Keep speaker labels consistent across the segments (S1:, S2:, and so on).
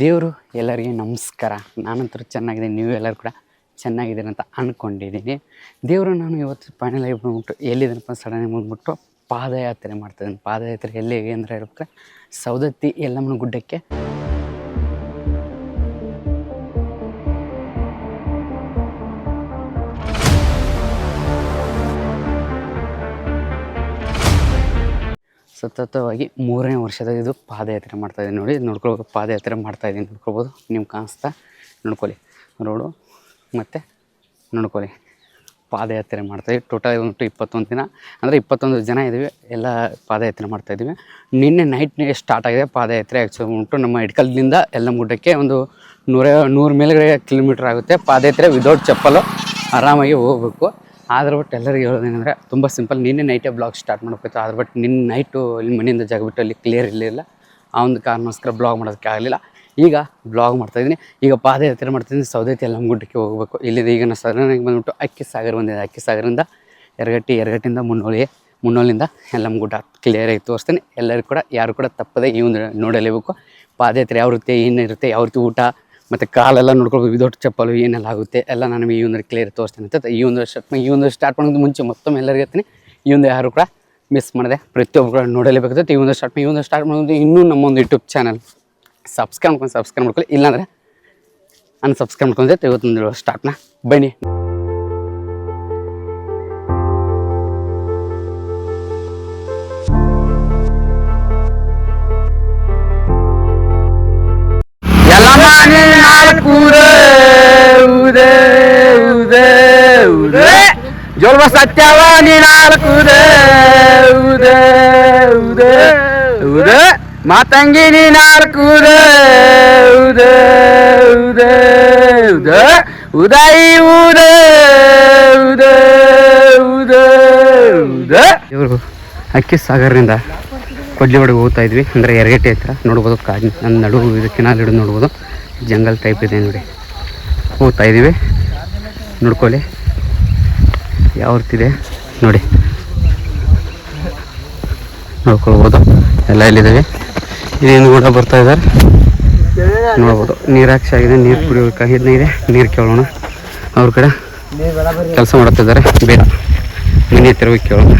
S1: ದೇವರು ಎಲ್ಲರಿಗೆ ನಮಸ್ಕಾರ. ನಾನಂತೂ ಚೆನ್ನಾಗಿದ್ದೀನಿ, ನೀವು ಎಲ್ಲರೂ ಕೂಡ ಚೆನ್ನಾಗಿದ್ದೀರಿ ಅಂತ ಅಂದ್ಕೊಂಡಿದ್ದೀನಿ. ದೇವರು ನಾನು ಇವತ್ತು ಫೈನಲ್ ಆಗಿ ಬಂದ್ಬಿಟ್ಟು ಎಲ್ಲಿದ್ದೀನಪ್ಪ ಸಡನ್ನಾಗಿ ಬಂದ್ಬಿಟ್ಟು ಪಾದಯಾತ್ರೆ ಮಾಡ್ತಾಯಿದ್ದೀನಿ. ಪಾದಯಾತ್ರೆ ಎಲ್ಲಿಗೆ ಅಂದರೆ ಹೇಳ್ಬಿಟ್ರೆ ಸೌದತ್ತಿ ಯಲ್ಲಮ್ಮನ ಗುಡ್ಡಕ್ಕೆ. ಸತತವಾಗಿ 3ನೇ ವರ್ಷದ ಇದು ಪಾದಯಾತ್ರೆ ಮಾಡ್ತಾಯಿದ್ದೀನಿ. ನೋಡಿ ನೋಡ್ಕೊಳ್ಬೋದು, ಪಾದಯಾತ್ರೆ ಮಾಡ್ತಾಯಿದ್ದೀನಿ ನೋಡ್ಕೊಳ್ಬೋದು. ನೀವು ಕಾಣಿಸ್ತಾ ನೋಡ್ಕೊಳ್ಳಿ ರೋಡು ಮತ್ತು ನೋಡ್ಕೊಳ್ಳಿ ಪಾದಯಾತ್ರೆ ಮಾಡ್ತಾಯಿದ್ವಿ. ಟೋಟಲ್ ಉಂಟು 21 ದಿನ, ಅಂದರೆ 21 ಜನ ಇದ್ದೀವಿ, ಎಲ್ಲ ಪಾದಯಾತ್ರೆ ಮಾಡ್ತಾಯಿದ್ದೀವಿ. ನಿನ್ನೆ ನೈಟ್ನಿಗೆ ಸ್ಟಾರ್ಟ್ ಆಗಿದೆ ಪಾದಯಾತ್ರೆ. ಆ್ಯಕ್ಚುಲಿ ಉಂಟು ನಮ್ಮ ಇಡ್ಕಲ್ದಿಂದ ಯಲ್ಲಮ್ಮ ಗುಡ್ಡಕ್ಕೆ ಒಂದು 100 ಮೇಲ್ಗಡೆ ಕಿಲೋಮೀಟ್ರ್ ಆಗುತ್ತೆ ಪಾದಯಾತ್ರೆ. ವಿದೌಟ್ ಚಪ್ಪಲು ಆರಾಮಾಗಿ ಹೋಗ್ಬೇಕು. ಆದ್ರೆ ಬಟ್ ಎಲ್ಲರಿಗೂ ಹೇಳೋದೇನೆಂದರೆ ತುಂಬ ಸಿಂಪಲ್. ನಿನ್ನೆ ನೈಟೇ ಬ್ಲಾಗ್ ಸ್ಟಾರ್ಟ್ ಮಾಡಬೇಕಿತ್ತು, ಆದ್ರೆ ಬಟ್ ನಿನ್ನೆ ನೈಟು ಇಲ್ಲಿ ಮನೆಯಿಂದ ಜಾಗ ಬಿಟ್ಟು ಅಲ್ಲಿ ಕ್ಲಿಯರ್ ಇರಲಿಲ್ಲ. ಆ ಒಂದು ಕಾರಣಕ್ಕೋಸ್ಕರ ಬ್ಲಾಗ್ ಮಾಡೋದಕ್ಕೆ ಆಗಲಿಲ್ಲ. ಈಗ ಬ್ಲಾಗ್ ಮಾಡ್ತಾಯಿದ್ದೀನಿ. ಈಗ ಪಾದಯಾತ್ರೆ ಮಾಡ್ತಾಯಿದ್ದೀನಿ. ಸೌದತ್ತಿ ಯಲ್ಲಮ್ಮ ಗುಡ್ಡಕ್ಕೆ ಹೋಗಬೇಕು. ಇಲ್ಲಿಂದ ಈಗ ನಾನು ಸಡನ್ನಾಗಿ ಬಂದುಬಿಟ್ಟು ಅಕ್ಕಿ ಸಾಗರ ಬಂದಿದೆ. ಅಕ್ಕಿ ಸಾಗರದಿಂದ ಎರಗಟ್ಟಿಯಿಂದ ಮುನ್ನೋಳಿಂದ ಯಲ್ಲಮ್ಮ ಗುಡ್ಡ ಕ್ಲಿಯರಾಗಿ ತೋರಿಸ್ತೀನಿ. ಎಲ್ಲರಿಗೂ ಕೂಡ ಯಾರು ಕೂಡ ತಪ್ಪದೆ ಈ ಒಂದು ನೋಡಲೇಬೇಕು. ಪಾದಯಾತ್ರೆ ಯಾವ ರೀತಿ ಏನಿರುತ್ತೆ, ಯಾವ ರೀತಿ ಊಟ ಮತ್ತು ಕಾಲೆಲ್ಲ ನೋಡ್ಕೊಳ್ಬೋದು, ವಿದೌಟ್ ಚಪ್ಪಲು ಏನೆಲ್ಲ ಆಗುತ್ತೆ ಎಲ್ಲ ನಾನು ಈ ಒಂದು ಕ್ಲಿಯರ್ ತೋರಿಸ್ತೀನಿ ಅಂತ. ಈ ಒಂದು ಸ್ಟಾರ್ಟ್ ಮಾಡೋದು ಮುಂಚೆ ಮತ್ತೊಮ್ಮೆ ಎಲ್ಲರಿಗೂ ಹೇಳ್ತೀನಿ, ಈ ಒಂದು ಯಾರು ಕೂಡ ಮಿಸ್ ಮಾಡಿದೆ, ಪ್ರತಿಯೊಬ್ಬರು ಕೂಡ ನೋಡಲೇಬೇಕಾಗುತ್ತೆ. ಈ ಒಂದು ಸ್ಟಾರ್ಟ್ ಮಾಡೋದು ಇನ್ನೂ ನಮ್ಮೊಂದು ಯೂಟ್ಯೂಬ್ ಚಾನಲ್ ಸಬ್ಸ್ಕ್ರೈಬ್ ಮಾಡ್ಕೊಳ್ಳಿ, ಇಲ್ಲಾಂದರೆ ಅನ್ಸಬ್ಸ್ಕ್ರೈಬ್ ಮಾಡ್ಕೊಂಡ್ರೆ ಇವತ್ತೊಂದು ಸ್ಟಾರ್ಟ್ನ ಬನ್ನಿ. ಜೋಲ್ವ ಸತ್ಯವ ನೀನಾಲ್ಕುದೆ ಉದೆ ಉದೆ ಉದೆ ಮಾತಂಗಿ ನೀನಾಲ್ಕುದೆ ಉದೆ ಉದೆ ಉದೆ ಉದಯಿ ಉದೆ ಉದೆ ಉದೆ ಉದೆ. ಇವರು ಅಕ್ಕಿ ಸಾಗರದಿಂದ ಕೊಡ್ಲಿವಡೆಗೆ ಹೋಗ್ತಾ ಇದ್ವಿ, ಅಂದರೆ ಎರಗಟ್ಟೆ ಹತ್ರ ನೋಡ್ಬೋದು. ಕಾಡಿನ ನನ್ನ ನಡುವು ಇದು ಕೆನಾಲ್ ಹಿಡಿದು ನೋಡ್ಬೋದು, ಜಂಗಲ್ ಟೈಪ್ ಇದೆ ನೋಡಿ. ಹೋಗ್ತಾ ಇದ್ದೀವಿ, ನೋಡ್ಕೊಳ್ಳಿ ಯಾವ ರೀತಿದೆ ನೋಡಿ, ನೋಡ್ಕೊಳ್ಬೋದು. ಎಲ್ಲ ಇಲ್ಲಿದ್ದಾವೆ, ಇದೇನು ಕೂಡ ಬರ್ತಾ ಇದ್ದಾರೆ ನೋಡ್ಬೋದು. ನೀರು ಹಾಕ್ಸಿ ಆಗಿದೆ, ನೀರು ಕುಡಿಯೋಕ್ಕಾಗಿದೆ. ನೀರು ಕೇಳೋಣ, ಅವ್ರ ಕಡೆ ಕೆಲಸ ಮಾಡುತ್ತಿದ್ದಾರೆ. ಬೇಡ ಮನೆ ಹತ್ತಿರ ಹೋಗಿ ಕೇಳೋಣ.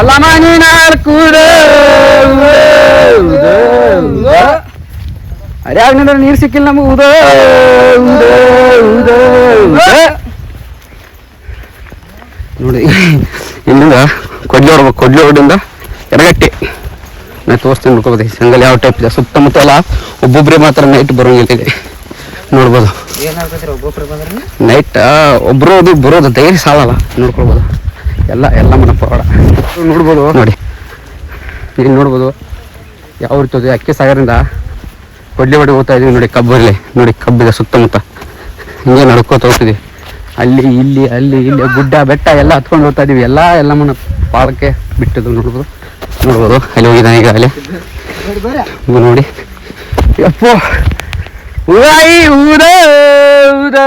S1: ಎಲ್ಲ ಮನೆ ನಾಲ್ಕುದೆ ಅರ್ಯಾಗ ನಿಂದ್ರೆ ನೀರು ಸಿಕ್ಕಿಲ್ಲ ನಮಗೆ. ಉದ ನೋಡಿ, ಇಲ್ಲಿಂದ ಕೊಡ್ಲಿವಡಿಂದ ಎರಗಟ್ಟಿ ನಾನು ತೋರಿಸ್ತೀನಿ ನೋಡ್ಕೋಬೋದು. ಸಂಗಲ್ ಯಾವ ಟೈಪ್ ಇದೆ ಸುತ್ತಮುತ್ತ ಎಲ್ಲ. ಒಬ್ಬೊಬ್ಬರೇ ಮಾತ್ರ ನೈಟ್ ಬರೋಂಗಿಲ್ಲ ನೋಡ್ಬೋದು. ನೈಟ್ ಒಬ್ಬರು ಅದು ಬರೋದು ಧೈರ್ಯ ಸಾಲಲ್ಲ, ನೋಡ್ಕೊಳ್ಬೋದು. ಎಲ್ಲ ಮನ ಪವಾಡ ನೋಡ್ಬೋದು. ನೋಡಿ ಇಲ್ಲಿ ನೋಡ್ಬೋದು ಯಾವ ರೀತಿ ಅಕ್ಕಿ ಸಾಗರದಿಂದ ಕೊಡ್ಲಿವಡೆ ಹೋಗ್ತಾ ಇದೀವಿ. ನೋಡಿ ಕಬ್ಬಲ್ಲಿ ನೋಡಿ, ಕಬ್ಬಿದೆ ಸುತ್ತಮುತ್ತ. ಹಿಂಗೆ ನಡ್ಕೋತ ಹೋಗ್ತಿದ್ವಿ. ಅಲ್ಲಿ ಇಲ್ಲಿ ಗುಡ್ಡ ಬೆಟ್ಟ ಎಲ್ಲ ಹತ್ಕೊಂಡು ಹೋಗ್ತಾ ಇದೀವಿ. ಎಲ್ಲ ಮನ ಪಾದಕ್ಕೆ ಬಿಟ್ಟದು ನೋಡ್ಬೋದು. ಅಲ್ಲಿ ಹೋಗಿದ್ದಾನೆ ಈಗ ಅಲ್ಲಿ ನೋಡಿ. ಯಪ್ಪ ಉದಾಯಿ ಊದ ಊದ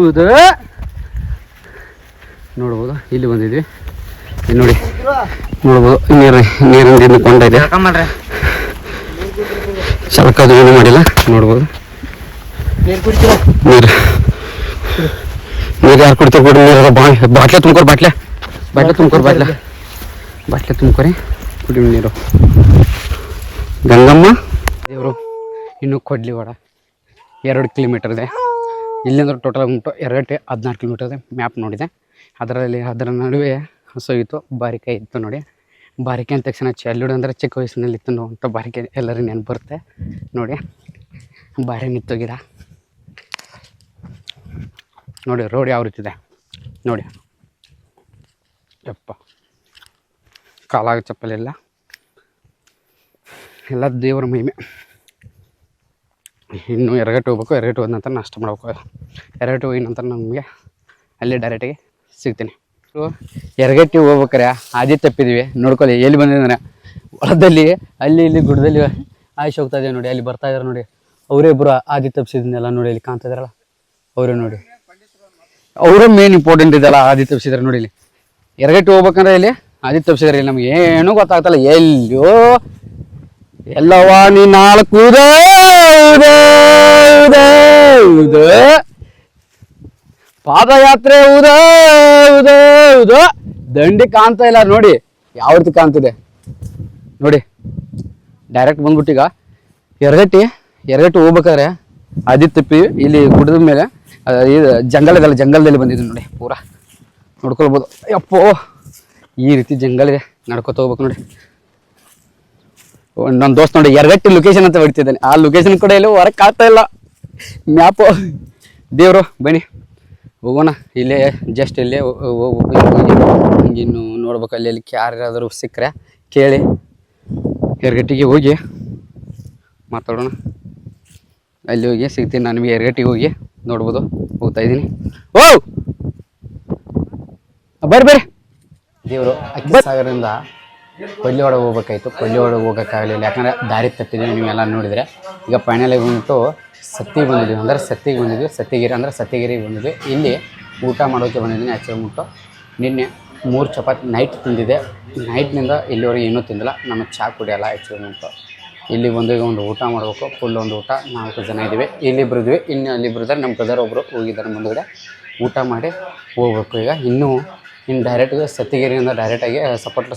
S1: ಊದ ನೋಡ್ಬೋದು. ಇಲ್ಲಿ ಬಂದಿದ್ವಿ ನೋಡಿ, ನೋಡ್ಬೋದು. ನೀರಿಂದ ಕೊಂಡ ಇದೆ, ಚಳಕದು ಏನು ಮಾಡಿಲ್ಲ ನೋಡ್ಬೋದು. ನೀರು ಯಾರು ಕುಡಿತಾರೆ ಕೊಡಿ. ನೀರು ಬಾಟ್ಲೆ ತುಂಬ್ಕೊರಿ, ಬಾಟ್ಲೆ ತುಂಬ್ಕೊರಿ, ಕುಡಿ ನೀರು. ಗಂಗಮ್ಮ ದೇವರು ಇನ್ನೂ ಕೊಡ್ಲಿವಾಡ 2 ಕಿಲೋಮೀಟರ್ ಇದೆ ಇಲ್ಲಿಂದ. ಟೋಟಲ್ ಉಂಟು ಎರಗಟ್ಟೆ 14 ಕಿಲೋಮೀಟರ್ ಇದೆ. ಮ್ಯಾಪ್ ನೋಡಿದೆ, ಅದರ ನಡುವೆ ಹಸು ಇತ್ತು, ಬಾರಿಕಾಯಿ ಇತ್ತು ನೋಡಿ. ಬಾರಿಕಾಯಿ ಅಂದ ತಕ್ಷಣ ಚೆಲ್ಲುಡು ಅಂದರೆ ಚಿಕ್ಕ ವಯಸ್ಸಿನಲ್ಲಿ ಇತ್ತು ಅಂತ ಬಾರಿಕಾಯಿ ಎಲ್ಲರಿಗೂ ನೆನಪು ಬರುತ್ತೆ ನೋಡಿ. ಬಾರಿ ನಿತ್ತು ಗಿಡ ನೋಡಿ. ರೋಡ್ ಯಾವ ರೀತಿ ಇದೆ ನೋಡಿ. ಯಪ್ಪ ಕಾಲಾಗ ಚಪ್ಪಲಿಲ್ಲ, ಎಲ್ಲ ದೇವರ ಮಹಿಮೆ. ಇನ್ನು ಎರಗಟ್ಟೆ ಹೋಗ್ಬೇಕು. ಎರಗಟ್ಟೆ ಹೋದ ನಂತರ ನಾಷ್ಟ ಮಾಡ್ಬೇಕು. ಎರಗಟ್ಟೆ ಹೋಗಿದ ನಂತರ ನಮಗೆ ಅಲ್ಲೇ ಡೈರೆಕ್ಟಾಗಿ ಸಿಗ್ತೀನಿ. ಎರಗಟ್ಟಿ ಹೋಗ್ಬೇಕಾರೆ ಹಾದಿ ತಪ್ಪಿದ್ವಿ ನೋಡ್ಕೊಳ್ಳಿ. ಎಲ್ಲಿ ಬಂದಿದ್ದಾರೆ ಹೊಲದಲ್ಲಿ, ಇಲ್ಲಿ ಗುಡ್ಡದಲ್ಲಿ ಆಯ್ಸಿ ಹೋಗ್ತಾ ಇದ್ದೀವಿ ನೋಡಿ. ಅಲ್ಲಿ ಬರ್ತಾ ಇದ್ದಾರೆ ನೋಡಿ, ಅವರೇ ಇಬ್ಬರು ಹಾದಿ ತಪ್ಪಿಸಿದ್ನೆಲ್ಲ ನೋಡಿ. ಇಲ್ಲಿ ಕಾಣ್ತಾ ಇದ್ದಾರಲ್ಲ ಅವರೇ ನೋಡಿ. ಅವರೇ ಮೇನ್ ಇಂಪಾರ್ಟೆಂಟ್ ಇದೆಲ್ಲ ಹಾದಿ ತಪ್ಪಿಸಿದ್ದಾರೆ ನೋಡಿ. ಇಲ್ಲಿ ಎರಗಟ್ಟಿ ಹೋಗ್ಬೇಕಂದ್ರೆ ಇಲ್ಲಿ ಆದಿತ್ಯ ತಪ್ಪಿಸಿದ್ರಿ ನಮ್ಗೆ ಏನೂ ಗೊತ್ತಾಗ್ತಲ್ಲ. ಎಲ್ಲೋ ಎಲ್ಲವ ನೀ ನಾಲ್ಕು ಪಾದಯಾತ್ರೆ ದಂಡಿ ಕಾಣ್ತಾ ಇಲ್ಲ ನೋಡಿ, ಯಾವ ರೀತಿ ಕಾಣ್ತಿದೆ ನೋಡಿ. ಡೈರೆಕ್ಟ್ ಬಂದ್ಬಿಟ್ಟೀಗ ಎರಗಟ್ಟಿ ಹೋಗ್ಬೇಕಾದ್ರೆ ಆದಿತ್ಯ ತಪ್ಪಿ ಇಲ್ಲಿ ಗುಡ್ಡದ ಮೇಲೆ ಇದು ಜಂಗಲದಲ್ಲಿ ಬಂದಿದ್ದು ನೋಡಿ. ಪೂರಾ ನೋಡ್ಕೊಳ್ಬೋದು. ಅಪ್ಪೋ ಈ ರೀತಿ ಜಂಗಲ್ ಇದೆ, ನಡ್ಕೊತ ಹೋಗ್ಬೇಕು ನೋಡಿ. ನನ್ನ ದೋಸ್ತ್ ನೋಡಿ ಎರಗಟ್ಟಿ ಲೊಕೇಶನ್ ಅಂತ ಹೊಡಿತಿದ್ದಾನೆ. ಆ ಲೊಕೇಶನ್ ಕೂಡ ಎಲ್ಲೂ ಹೊರಗೆ ಕಾಣ್ತಾ ಇಲ್ಲ ಮ್ಯಾಪು. ದೇವರು ಬನ್ನಿ ಹೋಗೋಣ. ಇಲ್ಲೇ ಜಸ್ಟ್ ಇಲ್ಲೇ ಹೋಗ್ಬೇಕು. ಇನ್ನು ನೋಡ್ಬೇಕು ಅಲ್ಲಿ ಯಾರಾದರೂ ಸಿಕ್ಕರೆ ಕೇಳಿ ಎರಗಟ್ಟಿಗೆ ಹೋಗಿ ಮಾತಾಡೋಣ. ಅಲ್ಲಿ ಹೋಗಿ ಸಿಗ್ತೀನಿ ನಾನು ನಿಮಗೆ. ಎರಗಟ್ಟಿಗೆ ಹೋಗಿ ನೋಡ್ಬೋದು. ಹೋಗ್ತಾ ಇದ್ದೀನಿ. ಓ ಬರ್ರಿ ದೇವರು ಅಕ್ಕಿಸಾಗರದಿಂದ ಕೊಲ್ಲಿವಾಡ ಹೋಗ್ಬೇಕಾಯ್ತು. ಕೊಲ್ಲಿವಾಡ ಹೋಗೋಕ್ಕಾಗಲಿಲ್ಲ, ಯಾಕಂದರೆ ದಾರಿ ತಪ್ಪಿದ್ದೀವಿ. ನೀವೆಲ್ಲ ನೋಡಿದರೆ ಈಗ ಫೈನಲಾಗಿ ಬಂದ್ಬಿಟ್ಟು ಸತ್ತಿಗೆ ಬಂದಿದ್ದೀವಿ. ಅಂದರೆ ಸತ್ತಿಗಿರಿಗೆ ಬಂದಿದ್ವಿ. ಇಲ್ಲಿ ಊಟ ಮಾಡೋಕ್ಕೆ ಬಂದಿದ್ದೀನಿ. ಆ್ಯಕ್ಚುಲಿ ಬಿಟ್ಟು ನಿನ್ನೆ 3 ಚಪಾತಿ ನೈಟ್ ತಿಂದಿದ್ದೆ. ನೈಟ್ನಿಂದ ಇಲ್ಲಿವರೆಗೆ ಏನೂ ತಿಂದಿಲ್ಲ. ನಾನು ಚಹಾ ಕುಡಿಯೋಲ್ಲ ಆ್ಯಕ್ಚುಲಿ ಬಿಟ್ಟು. ಇಲ್ಲಿ ಒಂದು ಊಟ ಮಾಡಬೇಕು. ಫುಲ್ ಒಂದು ಊಟ. 4 ಜನ ಇದ್ದೀವಿ. ಇಲ್ಲಿಬ್ರು ಇದ್ವಿ, ಇನ್ನು ಅಲ್ಲಿಬ್ರು ಇದ್ದಾರೆ. ನಮ್ಮ ಬ್ರದರ್ ಒಬ್ಬರು ಹೋಗಿದ್ದಾರೆ ಮುಂದುಗಡೆ. ಊಟ ಮಾಡಿ ಹೋಗ್ಬೇಕು. ಈಗ ಇನ್ನು ಡೈರೆಕ್ಟಾಗಿ ಸತ್ತಿಗಿರಿಯಿಂದ ಡೈರೆಕ್ಟಾಗಿ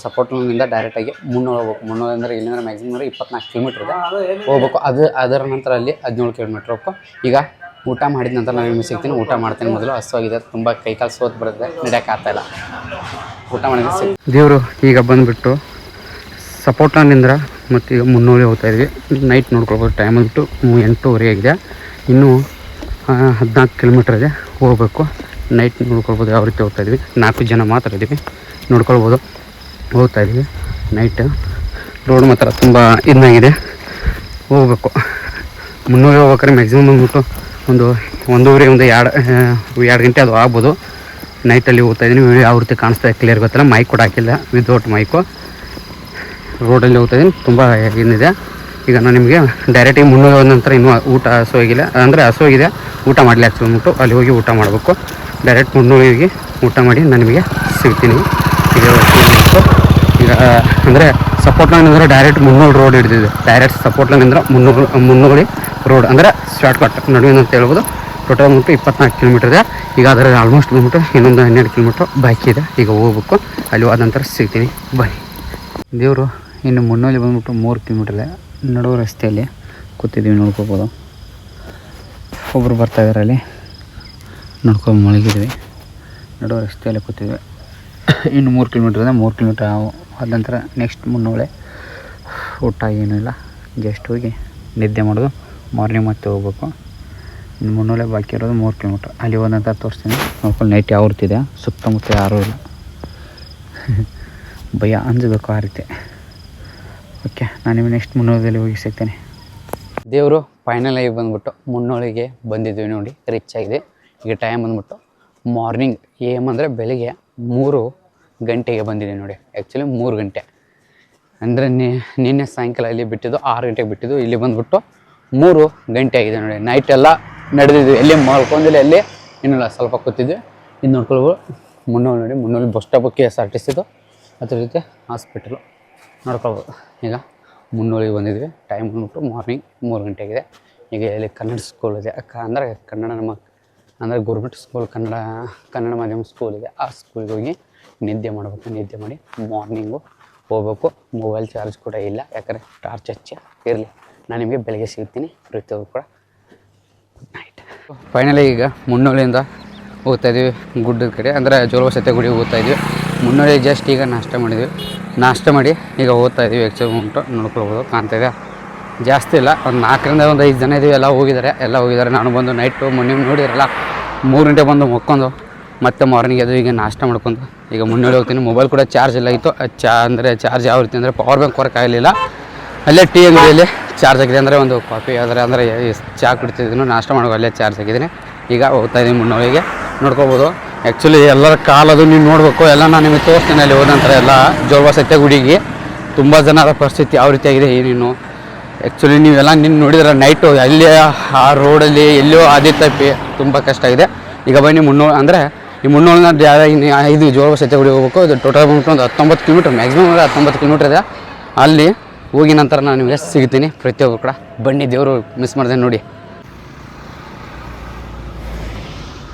S1: ಸಪೋರ್ಟ್ನಿಂದ ಡೈರೆಕ್ಟಾಗಿ ಮುನ್ನೂರು ಹೋಗ್ಬೇಕು. ಮುನ್ನೂರು ಅಂದರೆ ಇಲ್ಲಿಂದ ಮ್ಯಾಕ್ಸಿಮಮ್ 24 ಕಿಲೋಮೀಟ್ರ್ ಇದೆ ಹೋಗ್ಬೇಕು. ಅದರ ನಂತರ ಅಲ್ಲಿ 17 ಕಿಲೋಮೀಟ್ರ್ ಹೋಗ್ಬೇಕು. ಈಗ ಊಟ ಮಾಡಿದ ನಂತರ ನಾನು ನಿಮಗೆ ಸಿಗ್ತೀನಿ. ಊಟ ಮಾಡ್ತೀನಿ. ಮೊದಲು ಹಸುವಾಗಿದೆ, ತುಂಬ ಕೈಕಾಲು ಸೋತು ಬರುತ್ತೆ, ನಡೆಯೋಕೆ ಆಗ್ತಾಯಿಲ್ಲ. ಊಟ ಮಾಡಿದ್ರೆ ದೇವರು ಈಗ ಬಂದುಬಿಟ್ಟು ಸಪೋರ್ಟ್ನಿಂದ ಮತ್ತು ಈಗ ಮುನ್ನೂರು ಹೋಗ್ತಾಯಿದ್ವಿ. ನೈಟ್ ನೋಡ್ಕೊಳ್ಬೋದು. ಟೈಮ್ ಬಂದುಬಿಟ್ಟು 8:30 ಆಗಿದೆ. ಇನ್ನೂ 14 ಕಿಲೋಮೀಟ್ರ್ ಇದೆ ಹೋಗಬೇಕು. ನೈಟ್ ನೋಡ್ಕೊಳ್ಬೋದು ಯಾವ ರೀತಿ ಹೋಗ್ತಾಯಿದ್ವಿ. 4 ಜನ ಮಾತ್ರ ಇದ್ದೀವಿ, ನೋಡ್ಕೊಳ್ಬೋದು. ಹೋಗ್ತಾಯಿದ್ವಿ ನೈಟ್. ರೋಡ್ ಮಾತ್ರ ತುಂಬ ಇದಾಗಿದೆ, ಹೋಗ್ಬೇಕು. ಮುನ್ನೂರು ಹೋಗ್ಬೇಕಾದ್ರೆ ಮ್ಯಾಕ್ಸಿಮಮ್ ಬಂದ್ಬಿಟ್ಟು ಒಂದೂವರೆ 2 ಗಂಟೆ ಅದು ಆಗ್ಬೋದು. ನೈಟಲ್ಲಿ ಹೋಗ್ತಾಯಿದ್ದೀನಿ. ಯಾವ ರೀತಿ ಕಾಣಿಸ್ತಾ ಕ್ಲಿಯರ್ ಗೊತ್ತಿಲ್ಲ, ಮೈಕ್ ಕೂಡ ಹಾಕಿಲ್ಲ, ವಿದೌಟ್ ಮೈಕು. ರೋಡಲ್ಲಿ ಹೋಗ್ತಾಯಿದ್ದೀನಿ. ತುಂಬ ಏನಿದೆ. ಈಗ ನಾನು ನಿಮಗೆ ಡೈರೆಕ್ಟಾಗಿ ಮುನ್ನೂರು ಹೋದ ನಂತರ ಇನ್ನೂ ಊಟ ಹಸುವಾಗಿಲ್ಲ, ಅಂದರೆ ಹಸುವಾಗಿದೆ, ಊಟ ಮಾಡಲಿ ಹಾಕ್ಸ್ಕೊಂಡ್ಬಿಟ್ಟು ಅಲ್ಲಿ ಹೋಗಿ ಊಟ ಮಾಡಬೇಕು. ಡೈರೆಕ್ಟ್ ಮುನ್ನೂರಿಗೆ ಊಟ ಮಾಡಿ ನಾನು ನಿಮಗೆ ಸಿಗ್ತೀನಿ. ಈಗ ಅಂದರೆ ಸಪೋರ್ಟ್ನಿಂದ ಡೈರೆಕ್ಟ್ ಮುನ್ನೂರು ರೋಡ್ ಹಿಡಿದಿದೆ. ಡೈರೆಕ್ಟ್ ಸಪೋರ್ಟ್ನಿಂದ ಮುನ್ನೂರು ರೋಡ್ ಅಂದರೆ ಶಾರ್ಟ್ಕಟ್ ನಡುವಿನ ಅಂತ ಹೇಳ್ಬೋದು. ಟೋಟಲ್ ಬಂದ್ಬಿಟ್ಟು 24 ಕಿಲೋಮೀಟ್ರ್ ಇದೆ. ಈಗ ಅದರ ಆಲ್ಮೋಸ್ಟ್ ಬಂದ್ಬಿಟ್ಟು ಇನ್ನೊಂದು 12 ಕಿಲೋಮೀಟ್ರ್ ಬಾಕಿ ಇದೆ. ಈಗ ಹೋಗ್ಬೇಕು. ಅಲ್ಲಿ ಹೋದ ನಂತರ ಸಿಗ್ತೀನಿ, ಬನ್ನಿ. ದೇವರು ಇನ್ನು ಮುನ್ನೂರಲ್ಲಿ ಬಂದ್ಬಿಟ್ಟು 3 ಕಿಲೋಮೀಟ್ರ್ ಇದೆ. ನಡುವ ರಸ್ತೆಯಲ್ಲಿ ಕೂತಿದ್ದೀವಿ, ನೋಡ್ಕೋಬೋದು. ಒಬ್ಬರು ಬರ್ತಾಯಿದ್ದಾರೆ, ಅಲ್ಲಿ ನೋಡ್ಕೊಂಡು ಮಲಗಿದ್ವಿ. ನಡುವ ರಸ್ತೆಯಲ್ಲಿ ಕೂತಿದ್ವಿ. ಇನ್ನು 3 ಕಿಲೋಮೀಟ್ರ್ ಇದೆ. 3 ಕಿಲೋಮೀಟ್ರ್ ಆದ ನಂತರ ನೆಕ್ಸ್ಟ್ ಮುನ್ನೂಳೆ. ಊಟ ಏನೂ ಇಲ್ಲ, ಜಸ್ಟ್ ಹೋಗಿ ನಿದ್ದೆ ಮಾಡೋದು. ಮಾರ್ನಿಂಗ್ ಮತ್ತೆ ಹೋಗ್ಬೇಕು. ಇನ್ನು ಮುನ್ನೂಳೆ ಬಾಕಿ ಇರೋದು 3 ಕಿಲೋಮೀಟ್ರ್. ಅಲ್ಲಿ ಹೋದ ನಂತರ ತೋರಿಸ್ತೀನಿ. ನೋಡ್ಕೊಂಡು ನೈಟ್ ಯಾವ ರೀತಿ ಇದೆ. ಸುತ್ತಮುತ್ತ ಯಾರೂ ಇಲ್ಲ, ಭಯ ಅಂಜಬೇಕು ಆ ರೀತಿ. ಓಕೆ, ನಾನು ನಿಮಗೆ ನೆಕ್ಸ್ಟ್ ಮುನ್ನೂರಲ್ಲಿ ಹೋಗಿ ಸಿಗ್ತೇನೆ. ದೇವರು ಫೈನಲಾಗಿ ಬಂದ್ಬಿಟ್ಟು ಮುನ್ನೂರಿಗೆ ಬಂದಿದ್ವಿ ನೋಡಿ, ರೀಚ್ ಆಗಿದೆ. ಈಗ ಟೈಮ್ ಬಂದ್ಬಿಟ್ಟು ಮಾರ್ನಿಂಗ್ ಅಂದರೆ ಬೆಳಿಗ್ಗೆ 3 ಗಂಟೆಗೆ ಬಂದಿದ್ದೀವಿ ನೋಡಿ. ಆ್ಯಕ್ಚುಲಿ 3 ಗಂಟೆ ಅಂದರೆ ನಿನ್ನೆ ಸಾಯಂಕಾಲ ಇಲ್ಲಿ ಬಿಟ್ಟಿದ್ದು 6 ಗಂಟೆಗೆ ಬಿಟ್ಟಿದ್ದು. ಇಲ್ಲಿ ಬಂದ್ಬಿಟ್ಟು 3 ಗಂಟೆ ಆಗಿದೆ ನೋಡಿ. ನೈಟ್ ಎಲ್ಲ ನಡೆದಿದ್ವಿ, ಎಲ್ಲಿ ಮಲ್ಕೊಂಡಿಲ್ಲ, ಎಲ್ಲಿ ಇನ್ನೂ ಸ್ವಲ್ಪ ಕೂತಿದ್ವಿ. ಇದು ನೋಡ್ಕೊಳ್ಬೋದು. ಮುನ್ನೂರು ನೋಡಿ, ಮುನ್ನೂರು ಬಸ್ ಸ್ಟಾಪು KSRTCದು, ಅದ್ರ ಜೊತೆ ಹಾಸ್ಪಿಟಲು ನೋಡ್ಕೊಳ್ಬೋದು. ಈಗ ಮುನ್ನೂರಿಗೆ ಬಂದಿದ್ವಿ. ಟೈಮ್ ಬಂದ್ಬಿಟ್ಟು ಮಾರ್ನಿಂಗ್ 3 ಗಂಟೆ ಆಗಿದೆ. ಈಗ ಇಲ್ಲಿ ಕನ್ನಡ ಸ್ಕೂಲ್ ಇದೆ, ಅಂದರೆ ಕನ್ನಡ ಅಂದರೆ ಗೌರ್ಮೆಂಟ್ ಸ್ಕೂಲ್, ಕನ್ನಡ ಮಾಧ್ಯಮ ಸ್ಕೂಲ್ ಇದೆ. ಆ ಸ್ಕೂಲಿಗೆ ಹೋಗಿ ನಿದ್ದೆ ಮಾಡಬೇಕು. ನಿದ್ದೆ ಮಾಡಿ ಮಾರ್ನಿಂಗು ಹೋಗ್ಬೇಕು. ಮೊಬೈಲ್ ಚಾರ್ಜ್ ಕೂಡ ಇಲ್ಲ, ಯಾಕಂದರೆ ಟಾರ್ಚ್ ಇರಲಿ. ನಾನು ನಿಮಗೆ ಬೆಳಗ್ಗೆ ಸಿಗ್ತೀನಿ. ಪ್ರತಿಯೊಬ್ಬರು ಕೂಡ ಗುಡ್ ನೈಟ್. ಫೈನಲಿ ಈಗ ಮುನ್ನೂರಿಂದ ಹೋಗ್ತಾಯಿದ್ವಿ ಗುಡ್ಡದ ಕಡೆ, ಅಂದರೆ ಜೋಳವ ಸತ್ಯ ಗುಡಿಗೆ ಹೋಗ್ತಾಯಿದ್ವಿ. ಮುನ್ನೂರಿಗೆ ಜಸ್ಟ್ ಈಗ ನಾಷ್ಟ ಮಾಡಿದ್ವಿ. ನಾಷ್ಟ ಮಾಡಿ ಈಗ ಹೋಗ್ತಾಯಿದ್ವಿ. ಆ್ಯಕ್ಚುಲಿ ಉಂಟು ನೋಡ್ಕೊಳ್ಬೋದು, ಕಾಣ್ತಾಯಿದೆ. ಜಾಸ್ತಿ ಇಲ್ಲ, ಒಂದು 4ರಿಂದ 5 ಜನ ಇದ್ದೀವಿ. ಎಲ್ಲ ಹೋಗಿದ್ದಾರೆ. ನಾನು ಬಂದು ನೈಟು ಮೊನ್ನೆ ನೋಡಿರಲ್ಲ 3 ಗಂಟೆ ಬಂದು ಮಕ್ಕೊಂಡು ಮತ್ತೆ ಮಾರ್ನಿಂಗ್ ಅದು ಈಗ ನಾಷ್ಟ ಮಾಡ್ಕೊಂಡು ಈಗ ಮುನ್ನೂರು ಹೋಗ್ತೀನಿ. ಮೊಬೈಲ್ ಕೂಡ ಚಾರ್ಜ್ ಎಲ್ಲ ಇತ್ತು. ಚಾರ್ಜ್ ಯಾವ ರೀತಿ ಅಂದರೆ ಪವರ್ ಬ್ಯಾಂಕ್ ವರ್ಕ್ ಆಗಲಿಲ್ಲ. ಅಲ್ಲೇ ಟೀ ಅಂಗಡಿಯಲ್ಲಿ ಚಾರ್ಜ್ ಆಗಿದೆ, ಅಂದರೆ ಒಂದು ಕಾಫಿ ಅಂದರೆ ಚಹಾ ಕುಡಿತಿದ್ದೀನಿ, ನಾಷ್ಟ ಮಾಡುವ ಅಲ್ಲೇ ಚಾರ್ಜ್ ಆಗಿದ್ದೀನಿ. ಈಗ ಹೋಗ್ತಾಯಿದ್ದೀನಿ ಮುನ್ನೂರಿಗೆ, ನೋಡ್ಕೋಬೋದು. ಆ್ಯಕ್ಚುಲಿ ಎಲ್ಲರ ಕಾಲದು ನೀವು ನೋಡಬೇಕು, ಎಲ್ಲ ನಾನು ನಿಮಗೆ ತೋರಿಸ್ತೀನಿ. ಅಲ್ಲಿ ಹೋದ ನಂತರ ಎಲ್ಲ ಜೋಳವ ಸತ್ಯ ಗುಡಿಗೆ ತುಂಬ ಜನರ ಪರಿಸ್ಥಿತಿ ಯಾವ ರೀತಿಯಾಗಿದೆ ಏನೇನು. ಆ್ಯಕ್ಚುಲಿ ನೀವೆಲ್ಲ ನೋಡಿದ್ರೆ ನೈಟು ಅಲ್ಲಿ ಆ ರೋಡಲ್ಲಿ ಎಲ್ಲೋ ಅದೇ ತಪ್ಪಿ ತುಂಬ ಕಷ್ಟ ಆಗಿದೆ. ಈಗ ಬನ್ನಿ ಮುನ್ನೂರು ಅಂದರೆ ಈ ಮುನ್ನೋಳಿನ ಇದು ಜೋಗ ಸತ್ಯಗುಡಿ ಹೋಗ್ಬೇಕು. ಇದು ಟೋಟಲ್ ಬಂದ್ಬಿಟ್ಟು ಒಂದು 19 ಕಿಲೋಮೀಟ್ರ್, ಮ್ಯಾಕ್ಸಿಮಮ್ 19 ಕಿಲೋಮೀಟ್ರ್ ಇದೆ. ಅಲ್ಲಿ ಹೋಗಿ ನಂತರ ನಾನು ನಿಮಗೆ ಸಿಗ್ತೀನಿ. ಪ್ರತಿಯೊಬ್ಬರು ಕೂಡ ಬನ್ನಿ, ದೇವರು ಮಿಸ್ ಮಾಡಿದೆ ನೋಡಿ.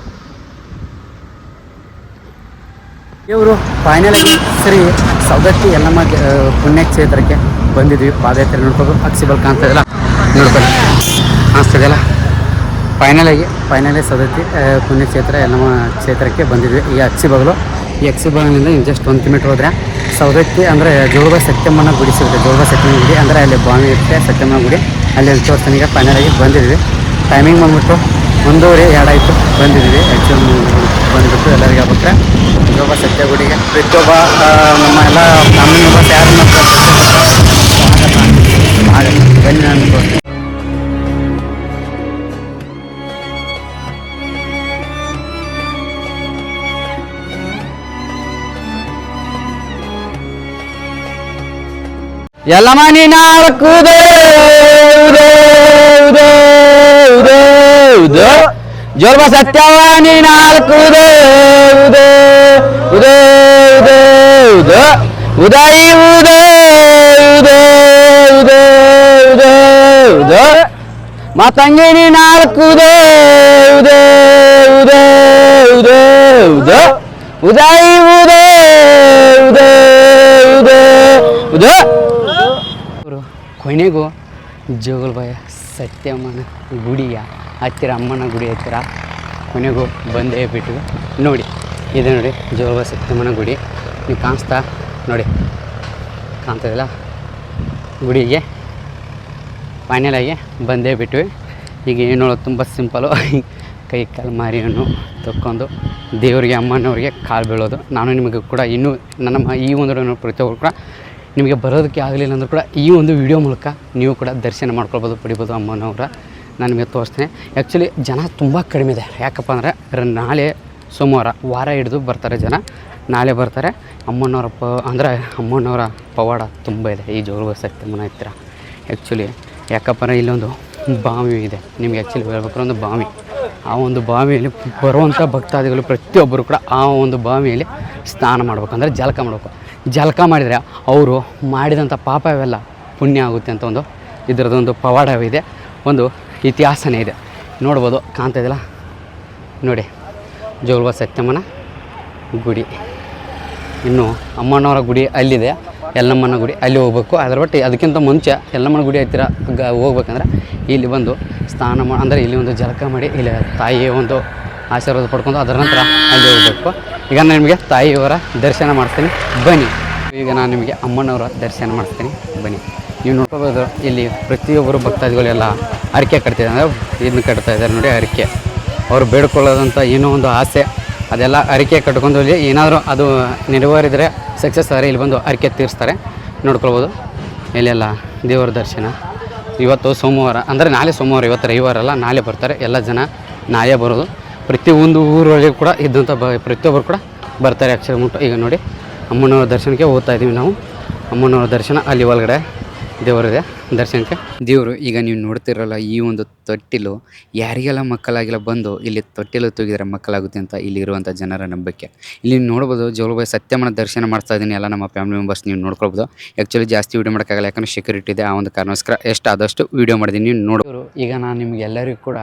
S1: ಇವರು ಫೈನಲ್ ಆಗಿ ಶ್ರೀ ಸವದತ್ತಿ ಯಲ್ಲಮ್ಮ ಪುಣ್ಯಕ್ಷೇತ್ರಕ್ಕೆ ಬಂದಿದ್ವಿ. ಪಾದಯಾತ್ರೆ ನೋಡ್ಕೊಂಡು ಅಕ್ಸಿಬಲ್ ಕಾಣ್ತದಲ್ಲ, ನೋಡ್ಕೊಂಡು ಕಾಣಿಸ್ತದಲ್ಲ. ಫೈನಲಿ ಸವದತ್ತಿ ಪುಣ್ಯಕ್ಷೇತ್ರ ಯಲ್ಲಮ್ಮ ಕ್ಷೇತ್ರಕ್ಕೆ ಬಂದಿದ್ವಿ. ಈ ಅಕ್ಸಿಬಾಗಿಲಿಂದ ಜಸ್ಟ್ 1 ಕಿಲೋಮೀಟ್ರ್ ಹೋದರೆ ಸವದತ್ತಿ ಅಂದರೆ ಜೋಗ ಸತ್ಯಮ್ಮನ ಗುಡಿ ಸಿಗುತ್ತೆ. ಜೋಗ ಸತ್ಯಮ್ಮನ ಗುಡಿ ಅಂದರೆ ಅಲ್ಲಿ ಬಾವಿ ಇರುತ್ತೆ, ಸತ್ಯಮ್ಮನ ಗುಡಿ. ಅಲ್ಲಿ ತೋರಿಸ್ತಾನೀಗ ಫೈನಲಾಗಿ ಬಂದಿದ್ವಿ. ಟೈಮಿಂಗ್ ಬಂದ್ಬಿಟ್ಟು 1:02 ಆಯಿತು ಬಂದಿದ್ವಿ. ಆ್ಯಕ್ಚುಲಿ ಬಂದುಬಿಟ್ಟು ಎಲ್ಲರಿಗೆ ಆಗ್ಬಿಟ್ರೆ ಜೋಗ ಸತ್ಯ ಗುಡಿಗೆ ಪ್ರತಿಯೊಬ್ಬ ನಮ್ಮ ಎಲ್ಲ ಫ್ಯಾಮಿಲಿ ಮೆಂಬರ್ಸ್ ಯಾರನ್ನ ಬನ್ನಿ ನಾನು ತೋರಿಸ್ತೀನಿ. ಯಲ್ಲಮ್ಮ ನೀ ನಾಲ್ಕುದೇ ಜೋಗ ಸತ್ಯವ ನೀ ನಾಲ್ಕುದೇ ಉದಯ ಮಾತಂಗಿ ನೀ ನಾಲ್ಕುದೇ ಕೊನೆಗೂ ಜೋಗಲ್ಬಾಯ ಸತ್ಯಮ್ಮನ ಗುಡಿಯ ಹತ್ತಿರ, ಅಮ್ಮನ ಗುಡಿ ಹತ್ತಿರ ಕೊನೆಗೂ ಬಂದೇ ಬಿಟ್ಟು ನೋಡಿ. ಇದೆ ನೋಡಿ ಜೋಗಲ್ಬಾಯ ಸತ್ಯಮ್ಮನ ಗುಡಿ. ನೀವು ಕಾಣ್ತದಿಲ್ಲ ಗುಡಿಗೆ ಫೈನಲಾಗಿ ಬಂದೇ ಬಿಟ್ವಿ. ಈಗ ಏನು ತುಂಬ ಸಿಂಪಲು, ಕೈ ಕಾಲು ಮಾರಿಯನ್ನು ತಕ್ಕೊಂಡು ದೇವರಿಗೆ ಅಮ್ಮನವ್ರಿಗೆ ಕಾಲು ಬೀಳೋದು. ನಾನು ನಿಮಗೆ ಕೂಡ ಇನ್ನೂ ನನ್ನ ಈ ಒಂದು ಪ್ರತಿಯೊಬ್ಬರು ಕೂಡ ನಿಮಗೆ ಬರೋದಕ್ಕೆ ಆಗಲಿಲ್ಲ ಅಂದರೂ ಕೂಡ ಈ ಒಂದು ವಿಡಿಯೋ ಮೂಲಕ ನೀವು ಕೂಡ ದರ್ಶನ ಮಾಡ್ಕೊಳ್ಬೋದು, ಪಡಿಬೋದು ಅಮ್ಮನವರ. ನಾನು ನಿಮಗೆ ತೋರಿಸ್ತೇನೆ. ಆ್ಯಕ್ಚುಲಿ ಜನ ತುಂಬ ಕಡಿಮೆ ಇದೆ. ಯಾಕಪ್ಪ ಅಂದರೆ ನಾಳೆ ಸೋಮವಾರ ವಾರ ಹಿಡಿದು ಬರ್ತಾರೆ ಜನ. ನಾಳೆ ಬರ್ತಾರೆ. ಅಮ್ಮನವರ ಪವಾಡ ತುಂಬ ಇದೆ ಈ ಜೋಗ ಸತ್ಯಮ್ಮನ ಹತ್ತಿರ. ಆ್ಯಕ್ಚುಲಿ ಯಾಕಪ್ಪ ಅಂದರೆ ಇಲ್ಲೊಂದು ಬಾವಿ ಇದೆ. ನಿಮಗೆ ಆ್ಯಕ್ಚುಲಿ ಹೇಳ್ಬೇಕಾದ್ರೆ ಒಂದು ಬಾವಿ, ಆ ಒಂದು ಬಾವಿಯಲ್ಲಿ ಬರುವಂಥ ಭಕ್ತಾದಿಗಳು ಪ್ರತಿಯೊಬ್ಬರು ಕೂಡ ಆ ಒಂದು ಬಾವಿಯಲ್ಲಿ ಸ್ನಾನ ಮಾಡ್ಬೇಕು, ಅಂದರೆ ಜಳಕ ಮಾಡಿದರೆ ಅವರು ಮಾಡಿದಂಥ ಪಾಪ ಇವೆಲ್ಲ ಪುಣ್ಯ ಆಗುತ್ತೆ ಅಂತ ಒಂದು ಇದರದೊಂದು ಪವಾಡವಿದೆ, ಒಂದು ಇತಿಹಾಸನೇ ಇದೆ. ನೋಡ್ಬೋದು, ಕಾಣ್ತಾಯಿದ್ದಿಲ್ಲ ನೋಡಿ ಜೋಗ ಸತ್ಯಮ್ಮನ ಗುಡಿ. ಇನ್ನು ಅಮ್ಮನವರ ಗುಡಿ ಅಲ್ಲಿದೆ, ಯಲ್ಲಮ್ಮನ ಗುಡಿ ಅಲ್ಲಿ ಹೋಗ್ಬೇಕು. ಅದರ ಒಟ್ಟು ಅದಕ್ಕಿಂತ ಮುಂಚೆ ಯಲ್ಲಮ್ಮನ ಗುಡಿ ಹತ್ತಿರ ಹೋಗ್ಬೇಕಂದ್ರೆ ಇಲ್ಲಿ ಬಂದು ಸ್ನಾನ ಅಂದರೆ ಇಲ್ಲಿ ಒಂದು ಜಳಕ ಮಾಡಿ ಇಲ್ಲಿ ತಾಯಿಯ ಒಂದು ಆಶೀರ್ವಾದ ಪಡ್ಕೊಂಡು ಅದರ ನಂತರ ಅಲ್ಲಿ ಹೋಗಬೇಕು. ಈಗ ನಾನು ನಿಮಗೆ ತಾಯಿಯವರ ದರ್ಶನ ಮಾಡ್ತೀನಿ ಬನ್ನಿ. ಈಗ ನಾನು ನಿಮಗೆ ಅಮ್ಮನವರ ದರ್ಶನ ಮಾಡಿಸ್ತೀನಿ ಬನ್ನಿ. ನೀವು ನೋಡ್ಕೋಬೋದು ಇಲ್ಲಿ ಪ್ರತಿಯೊಬ್ಬರು ಭಕ್ತಾದಿಗಳೆಲ್ಲ ಹರಕೆ ಕಟ್ತಿದ್ದಾರೆ, ಅಂದರೆ ಇದನ್ನು ಕಟ್ತಾ ಇದ್ದಾರೆ ನೋಡಿ. ಹರಕೆ ಅವರು ಬೇಡ್ಕೊಳ್ಳೋದಂಥ ಏನೋ ಒಂದು ಆಸೆ, ಅದೆಲ್ಲ ಹರಕೆ ಕಟ್ಕೊಂಡು ಇಲ್ಲಿ ಏನಾದರೂ ಅದು ನೆರವೇರಿದರೆ ಸಕ್ಸಸ್ ಆದರೆ ಇಲ್ಲಿ ಬಂದು ಹರಕೆ ತೀರಿಸ್ತಾರೆ. ನೋಡ್ಕೊಳ್ಬೋದು ಇಲ್ಲೆಲ್ಲ ದೇವರ ದರ್ಶನ. ಇವತ್ತು ಸೋಮವಾರ ಅಂದರೆ ನಾಳೆ ಸೋಮವಾರ, ಇವತ್ತು ರವಿವಾರ ಅಲ್ಲ, ನಾಳೆ ಬರ್ತಾರೆ ಎಲ್ಲ ಜನ. ನಾಳೆ ಬರೋದು ಪ್ರತಿಯೊಂದು ಊರೊಳಗೆ ಕೂಡ ಇದ್ದಂಥ ಪ್ರತಿಯೊಬ್ಬರು ಕೂಡ ಬರ್ತಾರೆ. ಅಕ್ಷರ ಮುಟ್ಟು ಈಗ ನೋಡಿ ಅಮ್ಮನವರ ದರ್ಶನಕ್ಕೆ ಹೋಗ್ತಾ ಇದ್ದೀವಿ ನಾವು. ಅಮ್ಮನವರ ದರ್ಶನ ಅಲ್ಲಿ ಒಳಗಡೆ ದೇವರಿದೆ ದರ್ಶನಕ್ಕೆ. ದೇವರು ಈಗ ನೀವು ನೋಡ್ತಿರಲ್ಲ ಈ ಒಂದು ತೊಟ್ಟಿಲು, ಯಾರಿಗೆಲ್ಲ ಮಕ್ಕಳಾಗಿಲ್ಲ ಬಂದು ಇಲ್ಲಿ ತೊಟ್ಟಿಲು ತೂಗಿದರೆ ಮಕ್ಕಳಾಗುತ್ತೆ ಅಂತ ಇಲ್ಲಿರುವಂಥ ಜನರ ನಂಬಿಕೆ. ಇಲ್ಲಿ ನೋಡ್ಬೋದು ಜೋಗಲ್ಬಾಯ ಸತ್ಯಮ್ಮನ ದರ್ಶನ ಮಾಡ್ತಾ ಇದ್ದೀನಿ ಎಲ್ಲ ನಮ್ಮ ಫ್ಯಾಮಿಲಿ ಮೆಂಬರ್ಸ್. ನೀವು ನೋಡ್ಕೊಳ್ಬೋದು. ಆ್ಯಕ್ಚುಲಿ ಜಾಸ್ತಿ ವೀಡಿಯೋ ಮಾಡೋಕ್ಕಾಗಲ್ಲ, ಯಾಕಂದರೆ ಸೆಕ್ಯೂರಿಟಿ ಇದೆ. ಆ ಒಂದು ಕಾರಣಕ್ಕೋಸ್ಕರ ಎಷ್ಟಾದಷ್ಟು ವೀಡಿಯೋ ಮಾಡಿದ್ದೀನಿ, ನೀವು ನೋಡೋರು. ಈಗ ನಾನು ನಿಮ್ಗೆ ಎಲ್ಲರಿಗೂ ಕೂಡ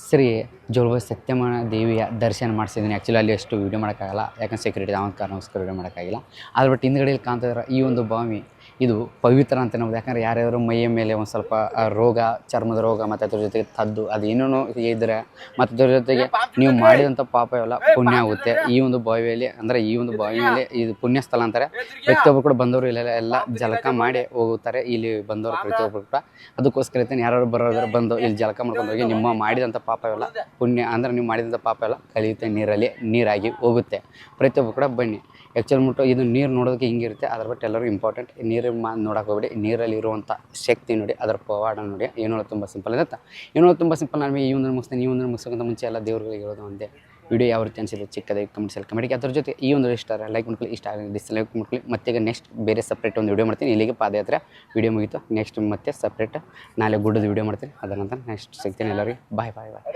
S1: ಶ್ರೀ ಜೋಗಲ್ಬಾಯ ಸತ್ಯಮ್ಮನ ದೇವಿಯ ದರ್ಶನ ಮಾಡಿಸಿದ್ದೀನಿ. ಆ್ಯಕ್ಚುಲಿ ಅಲ್ಲಿ ಅಷ್ಟು ವೀಡಿಯೋ ಮಾಡೋಕ್ಕಾಗಲ್ಲ, ಯಾಕಂದ್ರೆ ಸೆಕ್ಯೂರಿಟಿ ಆ ಒಂದು ಕಾರಣಕ್ಕೋಸ್ಕರ ವೀಡಿಯೋ ಮಾಡೋಕ್ಕಾಗಿಲ್ಲ. ಅದ್ರ ಬಟ್ ಹಿಂದ್ಗಡೆಯಲ್ಲಿ ಕಾಣ್ತಿದ್ರೆ ಈ ಒಂದು ಬಾವಿ ಇದು ಪವಿತ್ರ ಅಂತ ನಮ್ದು. ಯಾಕಂದರೆ ಯಾರ್ಯಾರು ಮೈಯ ಮೇಲೆ ಒಂದು ಸ್ವಲ್ಪ ರೋಗ, ಚರ್ಮದ ರೋಗ ಮತ್ತು ಅದ್ರ ಜೊತೆಗೆ ತದ್ದು ಅದು ಏನೇನೋ ಇದ್ದರೆ ಮತ್ತು ಅದ್ರ ಜೊತೆಗೆ ನೀವು ಮಾಡಿದಂಥ ಪಾಪ ಎಲ್ಲ ಪುಣ್ಯ ಆಗುತ್ತೆ. ಈ ಒಂದು ಬಾವಿಯಲ್ಲಿ ಅಂದರೆ ಈ ಒಂದು ಬಾವಿಯಲ್ಲಿ ಇದು ಪುಣ್ಯ ಸ್ಥಳ ಅಂತಾರೆ. ಪ್ರತಿಯೊಬ್ಬರು ಕೂಡ ಬಂದವರು ಇಲ್ಲೆಲ್ಲ ಎಲ್ಲ ಜಳಕ ಮಾಡಿ ಹೋಗುತ್ತಾರೆ. ಇಲ್ಲಿ ಬಂದವರು ಪ್ರತಿಯೊಬ್ಬರು ಕೂಡ ಅದಕ್ಕೋಸ್ಕರ ಯಾರು ಬರೋದ್ರೆ ಬಂದು ಇಲ್ಲಿ ಜಳಕ ಮಾಡ್ಕೊಂಡು ಹೋಗಿ ನಿಮ್ಮ ಮಾಡಿದಂಥ ಪಾಪ ಎಲ್ಲ ಪುಣ್ಯ ಅಂದರೆ ನೀವು ಮಾಡಿದಂಥ ಪಾಪ ಎಲ್ಲ ಕಳೆಯುತ್ತೆ, ನೀರಲ್ಲಿ ನೀರಾಗಿ ಹೋಗುತ್ತೆ. ಪ್ರತಿಯೊಬ್ಬರು ಕೂಡ ಬನ್ನಿ. ಆ್ಯಕ್ಚುಲಿ ಮುಟ್ಟು ಇದು ನೀರು ನೋಡೋದಕ್ಕೆ ಹಿಂಗಿರುತ್ತೆ. ಅದ್ರ ಬಟ್ ಎಲ್ಲರಿಗೂ ಇಂಪಾರ್ಟೆಂಟ್ ನೀರು ನೋಡೋಕೆ ಹೋಗ್ಬೇಡಿ. ನೀರಲ್ಲಿ ಇರುವಂಥ ಶಕ್ತಿ ನೋಡಿ, ಅದರ ಪವಾಡ ನೋಡಿ. ಏನೋ ತುಂಬ ಸಿಂಪಲ್ ಇರುತ್ತೆ, ಏನೋ ತುಂಬ ಸಿಂಪಲ್. ನಾನು ಈ ಒಂದು ಮುಗಿಸ್ತೀನಿ, ಈ ಒಂದು ಮುಗಿಸೋಕ್ಕಿಂತ ಮುಂಚೆ ಎಲ್ಲ ದೇವ್ರಿಗೆ ಹೇಳೋದು ಒಂದೇ. ವಿಡಿಯೋ ಯಾವ ರೀತಿ ಅನಿಸಿದೆ ಚಿಕ್ಕದಾಗಿ ಕಮೆಂಟ್ಸಲ್ಲಿ ಕಮೆಂಟಿಗೆ. ಅದ್ರ ಜೊತೆ ಈ ಒಂದು ಇಷ್ಟ ಲೈಕ್ ಮಾಡ್ಕೊಳ್ಳಿ, ಇಷ್ಟ ಆಗಲಿ ಡಿಸ್ಲೈಕ್ ಮಾಡ್ಕೊಳ್ಳಿ. ಮತ್ತೆ ನೆಕ್ಸ್ಟ್ ಬೇರೆ ಸಪ್ರೇಟ್ ಒಂದು ವಿಡಿಯೋ ಮಾಡ್ತೀನಿ. ಇಲ್ಲಿಗೆ ಪಾದಯಾತ್ರೆ ವಿಡಿಯೋ ಮುಗೀತು. ನೆಕ್ಸ್ಟ್ ಮತ್ತೆ ಸಪ್ರೇಟ್ ನಾಳೆ ಗುಡ್ಡದ ವಿಡಿಯೋ ಮಾಡ್ತೀನಿ. ಅದರ ನಂತರ ನೆಕ್ಸ್ಟ್ ಸಿಗ್ತೀನಿ. ಎಲ್ಲರಿಗೆ ಬಾಯ್ ಬಾಯ್ ಬಾಯ್.